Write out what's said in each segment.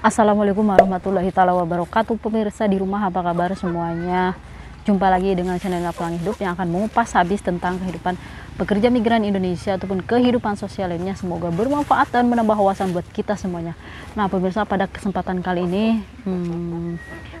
Assalamualaikum warahmatullahi taala wabarakatuh. Pemirsa di rumah, apa kabar semuanya? Jumpa lagi dengan channel Pelangi Hidup yang akan mengupas habis tentang kehidupan pekerja migran Indonesia ataupun kehidupan sosial lainnya. Semoga bermanfaat dan menambah wawasan buat kita semuanya. Nah pemirsa, pada kesempatan kali ini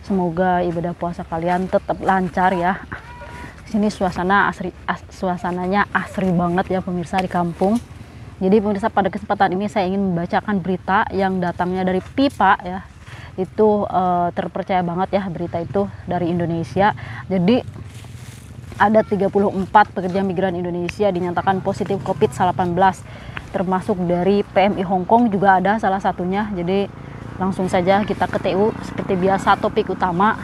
semoga ibadah puasa kalian tetap lancar ya. Sini suasananya asri banget ya pemirsa, di kampung. Jadi pemirsa, pada kesempatan ini saya ingin membacakan berita yang datangnya dari Pipa ya. Itu terpercaya banget ya, berita itu dari Indonesia. Jadi ada 34 pekerja migran Indonesia dinyatakan positif COVID-19, termasuk dari PMI Hong Kong juga ada salah satunya. Jadi langsung saja kita ke TU seperti biasa, topik utama.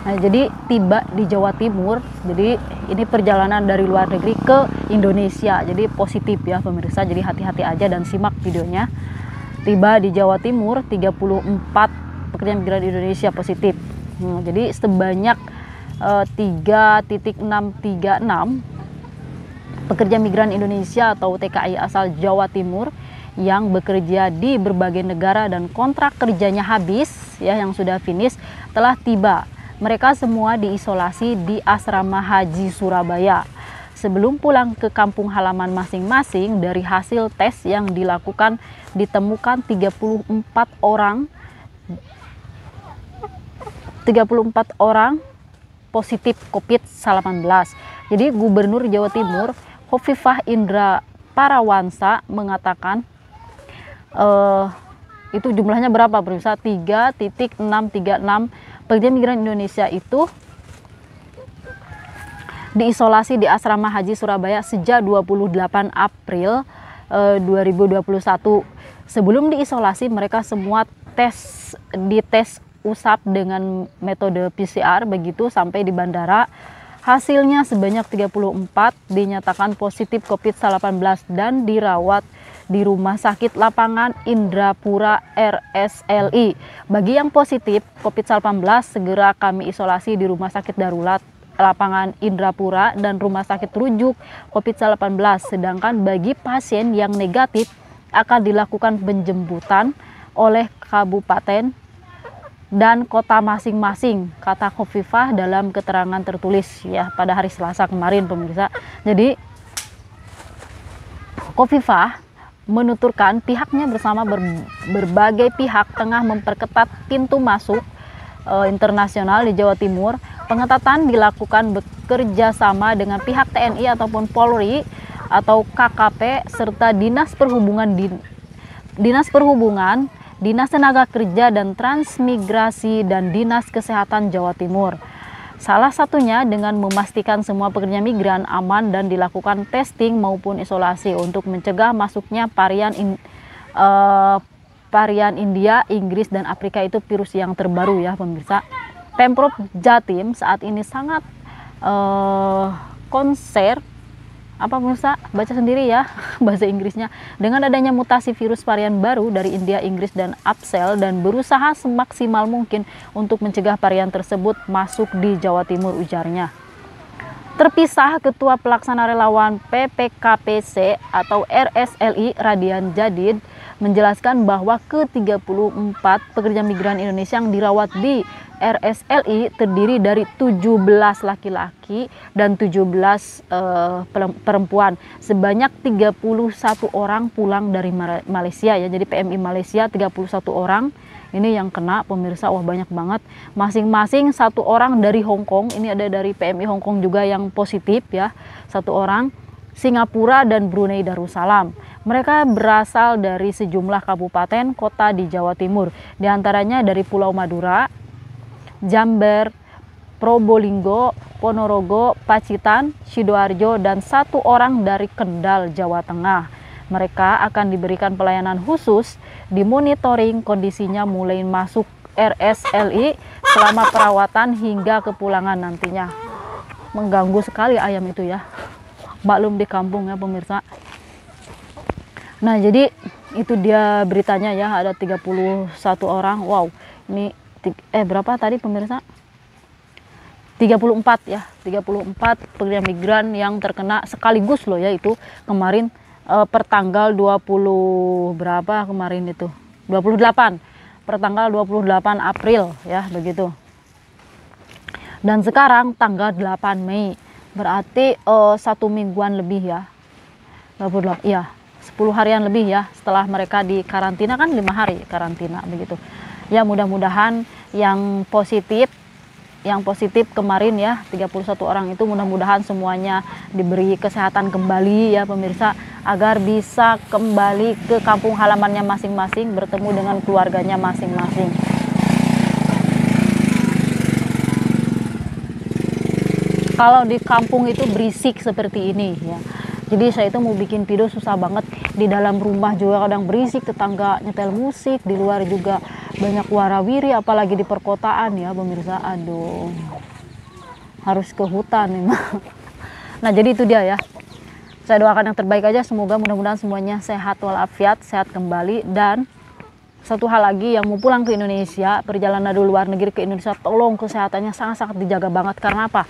Nah, jadi tiba di Jawa Timur. Jadi ini perjalanan dari luar negeri ke Indonesia. Jadi positif ya pemirsa. Jadi hati-hati aja dan simak videonya. Tiba di Jawa Timur 34 pekerja migran Indonesia positif. Jadi sebanyak 3.636 pekerja migran Indonesia atau TKI asal Jawa Timur yang bekerja di berbagai negara dan kontrak kerjanya habis ya, yang sudah finish, telah tiba. Mereka semua diisolasi di Asrama Haji Surabaya. Sebelum pulang ke kampung halaman masing-masing, dari hasil tes yang dilakukan ditemukan 34 orang positif COVID-19. Jadi Gubernur Jawa Timur Khofifah Indra Parawansa mengatakan itu jumlahnya berapa pemirsa? 3.636 pekerja migran Indonesia itu diisolasi di Asrama Haji Surabaya sejak 28 April 2021. Sebelum diisolasi, mereka semua dites usap dengan metode PCR begitu sampai di bandara. Hasilnya sebanyak 34 dinyatakan positif COVID-19 dan dirawat di Rumah Sakit Lapangan Indrapura RSLI. Bagi yang positif COVID-19 segera kami isolasi di Rumah Sakit Darurat Lapangan Indrapura dan Rumah Sakit Rujuk COVID-19. Sedangkan bagi pasien yang negatif akan dilakukan penjemputan oleh kabupaten dan kota masing-masing, kata Khofifah dalam keterangan tertulis ya pada hari Selasa kemarin pemirsa. Jadi Khofifah menuturkan pihaknya bersama berbagai pihak tengah memperketat pintu masuk internasional di Jawa Timur. Pengetatan dilakukan bekerja sama dengan pihak TNI ataupun Polri atau KKP serta Dinas Perhubungan, Dinas Tenaga Kerja dan Transmigrasi dan Dinas Kesehatan Jawa Timur. Salah satunya dengan memastikan semua pekerja migran aman dan dilakukan testing maupun isolasi untuk mencegah masuknya varian India, Inggris, dan Afrika, itu virus yang terbaru ya pemirsa. Pemprov Jatim saat ini sangat konser, apa pemirsa, baca sendiri ya bahasa Inggrisnya, dengan adanya mutasi virus varian baru dari India, Inggris, dan Absel, dan berusaha semaksimal mungkin untuk mencegah varian tersebut masuk di Jawa Timur, ujarnya. Terpisah, Ketua Pelaksana Relawan PPKPC atau RSLI Radian Jadid menjelaskan bahwa ke-34 pekerja migran Indonesia yang dirawat di RSLI terdiri dari 17 laki-laki dan 17 perempuan. Sebanyak 31 orang pulang dari Malaysia ya. Jadi PMI Malaysia 31 orang ini yang kena pemirsa. Wah, banyak banget. Masing-masing satu orang dari Hong Kong. Ini ada dari PMI Hong Kong juga yang positif ya, satu orang. Singapura dan Brunei Darussalam. Mereka berasal dari sejumlah kabupaten kota di Jawa Timur, diantaranya dari Pulau Madura, Jember, Probolinggo, Ponorogo, Pacitan, Sidoarjo, dan satu orang dari Kendal, Jawa Tengah. Mereka akan diberikan pelayanan khusus, dimonitoring kondisinya mulai masuk RSLI selama perawatan hingga kepulangan nantinya. Mengganggu sekali ayam itu ya, maklum di kampung ya pemirsa. Nah jadi itu dia beritanya ya, ada 31 orang. Wow, ini berapa tadi pemirsa? 34 ya, 34 pekerja migran yang terkena sekaligus loh ya, itu kemarin pertanggal 20 berapa kemarin itu? 28 pertanggal 28 April ya begitu. Dan sekarang tanggal 8 Mei, berarti 1 mingguan lebih ya. 28, iya, 10 harian lebih ya setelah mereka di karantina, kan 5 hari karantina begitu. Ya mudah-mudahan yang positif kemarin ya 31 orang itu mudah-mudahan semuanya diberi kesehatan kembali ya pemirsa, agar bisa kembali ke kampung halamannya masing-masing, bertemu dengan keluarganya masing-masing. Kalau di kampung itu berisik seperti ini ya. Jadi saya itu mau bikin video susah banget. Di dalam rumah juga kadang berisik, tetangga nyetel musik, di luar juga banyak warawiri, apalagi di perkotaan ya pemirsa. Aduh, harus ke hutan memang. Nah jadi itu dia ya. Saya doakan yang terbaik aja, semoga mudah-mudahan semuanya sehat walafiat, sehat kembali. Dan satu hal lagi, yang mau pulang ke Indonesia, perjalanan dari luar negeri ke Indonesia, tolong kesehatannya sangat-sangat dijaga banget. Karena apa?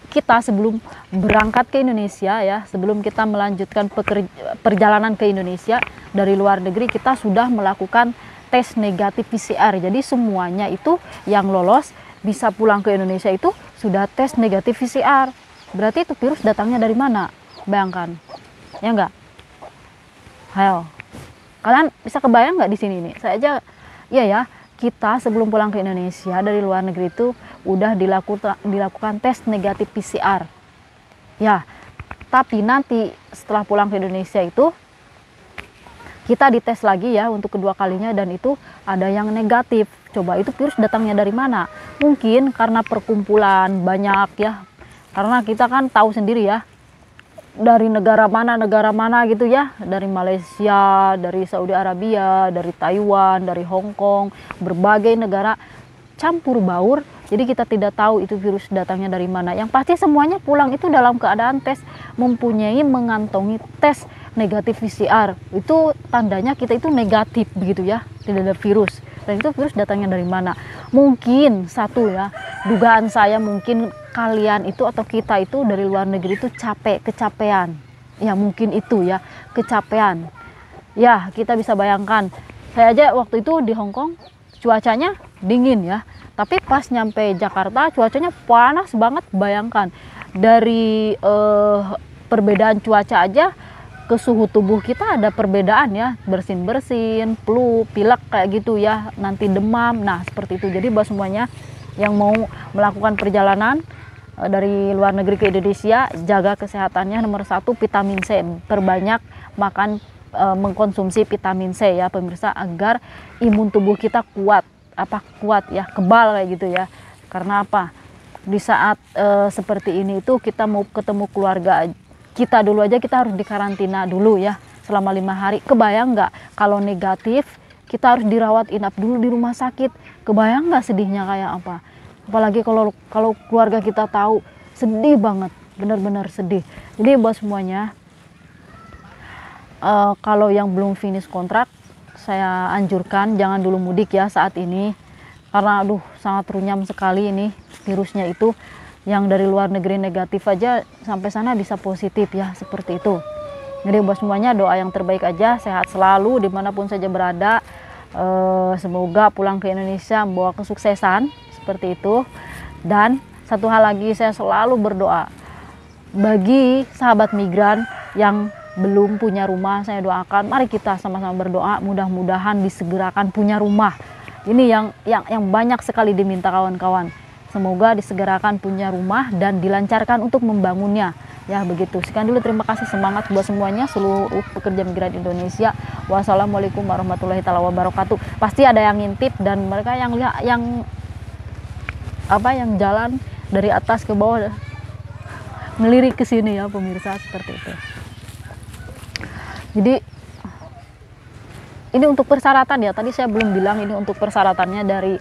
Kita sebelum berangkat ke Indonesia ya, sebelum kita melanjutkan perjalanan ke Indonesia dari luar negeri, kita sudah melakukan tes negatif PCR. Jadi semuanya itu yang lolos bisa pulang ke Indonesia itu sudah tes negatif PCR. Berarti itu virus datangnya dari mana? Bayangkan, ya enggak? Hayo, kalian bisa kebayang nggak di sini nih? Saya aja, iya ya. Kita sebelum pulang ke Indonesia dari luar negeri itu udah dilakukan tes negatif PCR. Ya, tapi nanti setelah pulang ke Indonesia itu kita dites lagi ya untuk kedua kalinya, dan itu ada yang negatif. Coba itu virus datangnya dari mana? Mungkin karena perkumpulan banyak ya. Karena kita kan tahu sendiri ya, dari negara mana gitu ya, dari Malaysia, dari Saudi Arabia, dari Taiwan, dari Hong Kong, berbagai negara campur baur. Jadi kita tidak tahu itu virus datangnya dari mana. Yang pasti semuanya pulang itu dalam keadaan mengantongi tes negatif PCR. Itu tandanya kita itu negatif begitu ya, tidak ada virus. Dan itu virus datangnya dari mana? Mungkin satu ya, dugaan saya mungkin kalian itu atau kita itu dari luar negeri itu kecapean. Ya mungkin itu ya, kecapean. Ya kita bisa bayangkan, saya aja waktu itu di Hong Kong cuacanya dingin ya. Tapi pas nyampe Jakarta cuacanya panas banget. Bayangkan dari perbedaan cuaca aja ke suhu tubuh kita ada perbedaan ya, bersin-bersin, flu, pilek kayak gitu ya, nanti demam. Nah seperti itu. Jadi buat semuanya yang mau melakukan perjalanan dari luar negeri ke Indonesia, jaga kesehatannya. Nomor 1 vitamin C, perbanyak makan mengkonsumsi vitamin C ya pemirsa, agar imun tubuh kita kuat ya, kebal kayak gitu ya. Karena apa? Di saat seperti ini itu kita mau ketemu keluarga kita dulu aja, kita harus dikarantina dulu ya selama 5 hari. Kebayang nggak kalau negatif kita harus dirawat inap dulu di rumah sakit? Kebayang nggak sedihnya kayak apa? Apalagi kalau keluarga kita tahu, sedih banget, benar-benar sedih. Jadi buat semuanya, kalau yang belum finish kontrak, saya anjurkan jangan dulu mudik ya saat ini, karena aduh sangat runyam sekali ini virusnya itu. Yang dari luar negeri negatif aja sampai sana bisa positif ya, seperti itu. Jadi buat semuanya doa yang terbaik aja, sehat selalu dimanapun saja berada. Semoga pulang ke Indonesia membawa kesuksesan seperti itu. Dan satu hal lagi, saya selalu berdoa bagi sahabat migran yang belum punya rumah. Saya doakan, mari kita sama-sama berdoa, mudah-mudahan disegerakan punya rumah. Ini yang banyak sekali diminta kawan-kawan. Semoga disegerakan punya rumah dan dilancarkan untuk membangunnya. Ya begitu. Sekian dulu, terima kasih, semangat buat semuanya, seluruh pekerja migran Indonesia. Wassalamualaikum warahmatullahi wabarakatuh. Pasti ada yang ngintip, dan mereka yang jalan dari atas ke bawah melirik ke sini ya pemirsa, seperti itu. Jadi ini untuk persyaratan ya, tadi saya belum bilang ini untuk persyaratannya dari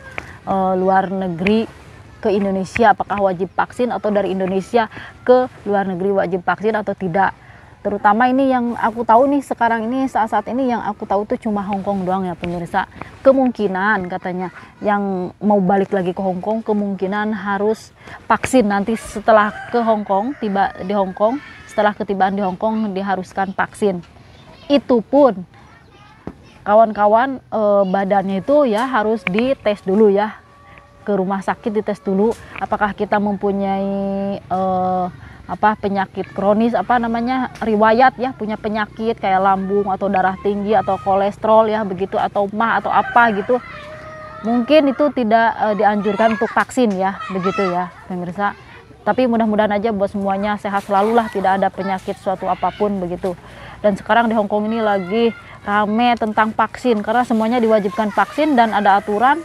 luar negeri ke Indonesia, apakah wajib vaksin, atau dari Indonesia ke luar negeri wajib vaksin atau tidak. Terutama ini yang aku tahu nih sekarang ini, saat-saat ini yang aku tahu tuh cuma Hong Kong doang ya pemirsa. Kemungkinan katanya yang mau balik lagi ke Hong Kong kemungkinan harus vaksin nanti setelah ke Hong Kong, tiba di Hong Kong, setelah ketibaan di Hong Kong diharuskan vaksin. Itu pun kawan-kawan badannya itu ya harus dites dulu ya, ke rumah sakit dites dulu apakah kita mempunyai penyakit kronis, riwayat ya, punya penyakit kayak lambung atau darah tinggi atau kolesterol ya begitu, atau mah atau apa gitu. Mungkin itu tidak dianjurkan untuk vaksin ya, begitu ya pemirsa. Tapi mudah-mudahan aja buat semuanya sehat selalu lah, tidak ada penyakit suatu apapun begitu. Dan sekarang di Hong Kong ini lagi rame tentang vaksin, karena semuanya diwajibkan vaksin dan ada aturan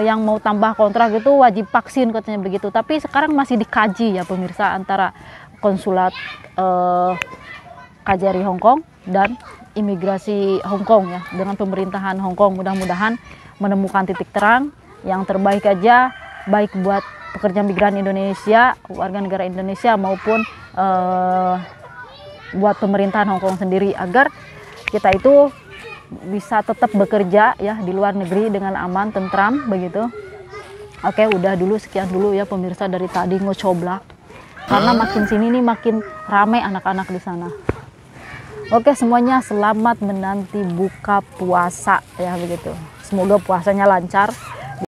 yang mau tambah kontrak itu wajib vaksin katanya begitu. Tapi sekarang masih dikaji ya pemirsa, antara konsulat KJRI Hong Kong dan imigrasi Hong Kong ya, dengan pemerintahan Hong Kong. Mudah-mudahan menemukan titik terang yang terbaik aja, baik buat pekerja migran Indonesia, warga negara Indonesia, maupun buat pemerintahan Hong Kong sendiri, agar kita itu bisa tetap bekerja ya di luar negeri dengan aman, tentram begitu. Oke, udah dulu, sekian dulu ya pemirsa dari tadi ngocoblak, karena makin sini nih makin ramai anak-anak di sana. Oke, semuanya selamat menanti buka puasa ya begitu. Semoga puasanya lancar.